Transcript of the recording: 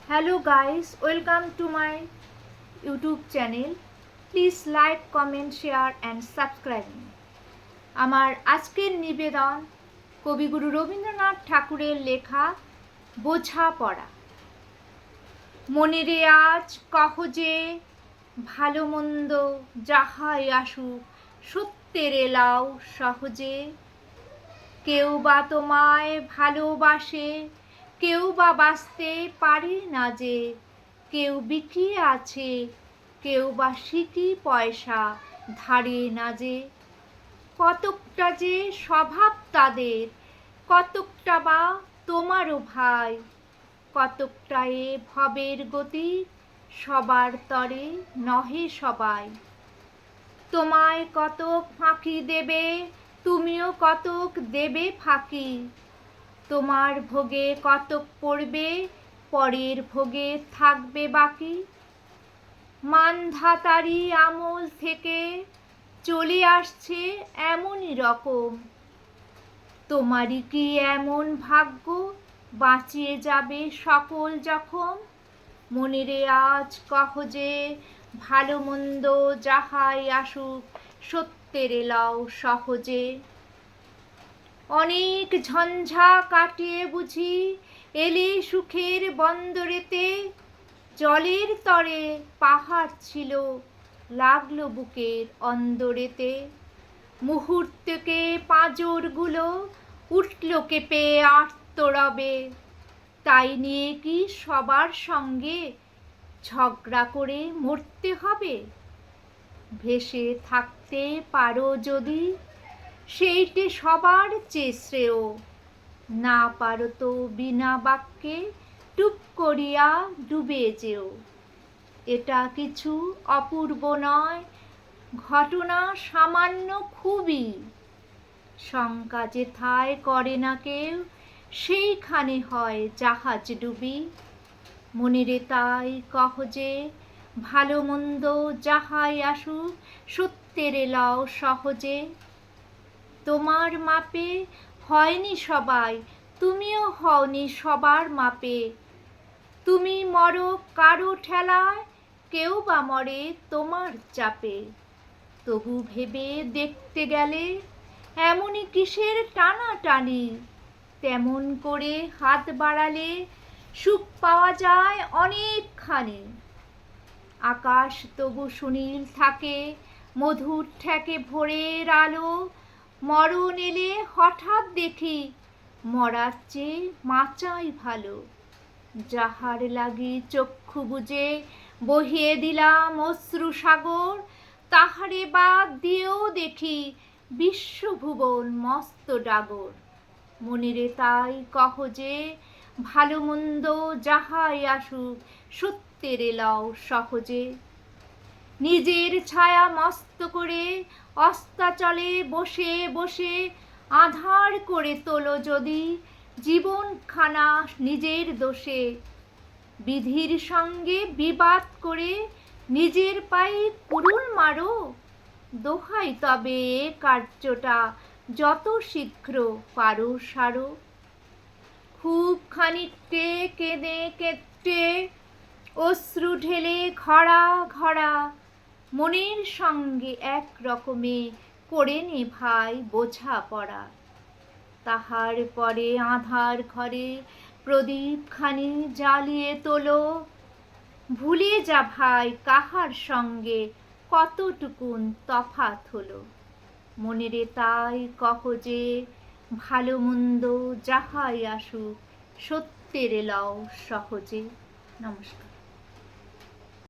Hello guys, welcome to my YouTube channel. Please like, comment, share and subscribe me. আমার আজকের নিবেদন কবিগুরু রবীন্দ্রনাথ ঠাকুরের লেখা বোঝাপড়া। মনেরে আজ কহ যে ভালো মন্দ যাহাই আসুক সত্যের এলাও সহজে। কেউ বা তোমায় ভালোবাসে, কেউ বা বাঁচতে পারে না যে, কেউ বিকিয়ে আছে, কেউ বা সিকি পয়সা ধারে না যে। কতকটা যে স্বভাব তাদের, কতকটা বা তোমারও ভাই, কতকটা এ ভবের গতি সবার তরে নহে সবাই। তোমায় কতক ফাঁকি দেবে, তুমিও কতক দেবে ফাঁকি। তোমার ভোগে কতক পড়বে, পরের ভোগে থাকবে বাকি। মানধাতারি আমল থেকে চলে আসছে এমনই রকম। তোমারই কি এমন ভাগ্য বাঁচিয়ে যাবে সকল জখম। মনেরে আজ কহ যে ভালো মন্দ যাহাই আসুক সত্যের এলাও সহজে। অনেক ঝঞ্ঝা কাটিয়ে বুঝি এলে সুখের বন্দরেতে। জলের তরে পাহাড় ছিল লাগলো বুকের অন্দরেতে। মুহূর্তকে পাঁজরগুলো উঠল কেঁপে আর্তরবে। তাই নিয়ে কি সবার সঙ্গে ঝগড়া করে মরতে হবে। ভেসে থাকতে পারো যদি সেইটে সবার চেয়ে শ্রেয়। না পারো তো বিনা বাক্যে টুপ করিয়া ডুবে যেও। এটা কিছু অপূর্ব নয়, ঘটনা সামান্য খুবই। শঙ্কা যেথায় করে না কেউ সেইখানে হয় জাহাজ ডুবি। মনেরে তাই কহ যে ভালো মন্দ যাহাই আসুক সত্যের এলাও সহজে। তোমার মাপে হয়নি সবাই, তুমিও হওনি সবার মাপে। তুমি মরো কারো ঠেলায়, কেউ বা মরে তোমার চাপে। তবু ভেবে দেখতে গেলে এমনই কিসের টানাটানি। তেমন করে হাত বাড়ালে সুখ পাওয়া যায় অনেকখানি। আকাশ তবু সুনীল থাকে, মধুর ঠেকে ভোরের আলো। মরণ এলে হঠাৎ দেখি মরার চেয়ে বাঁচাই ভালো। যাহার লাগি চক্ষু বুজে বহিয়ে দিলাম অশ্রু সাগর, তাহারে বাদ দিয়েও দেখি বিশ্বভুবন মস্ত ডাগর। মনেরে তাই কহ যে ভালো মন্দ যাহাই আসুক সত্যের এলাও সহজে। নিজের ছায়া মস্ত করে অস্তাচলে বসে বসে আঁধার করে তোলো যদি জীবনখানা নিজের দোষে। বিধির সঙ্গে বিবাদ করে নিজের পায়ে কুড়ুল মারো। দোহাই তবে এ কার্যটা যত শীঘ্র পারো সারো। খুব খানিকটে কেঁদে কেটে অশ্রু ঢেলে ঘরা ঘরা, মনের সঙ্গে এক রকমে করে নে ভাই বোঝাপড়া। তাহার পরে আঁধার ঘরে প্রদীপখানি জ্বালিয়ে তোলো। ভুলে যা ভাই কাহার সঙ্গে কতটুকুন তফাৎ হলো। মনেরে তাই কহ যে ভালো মন্দ যাহাই আসুক সত্যের এলাও সহজে। নমস্কার।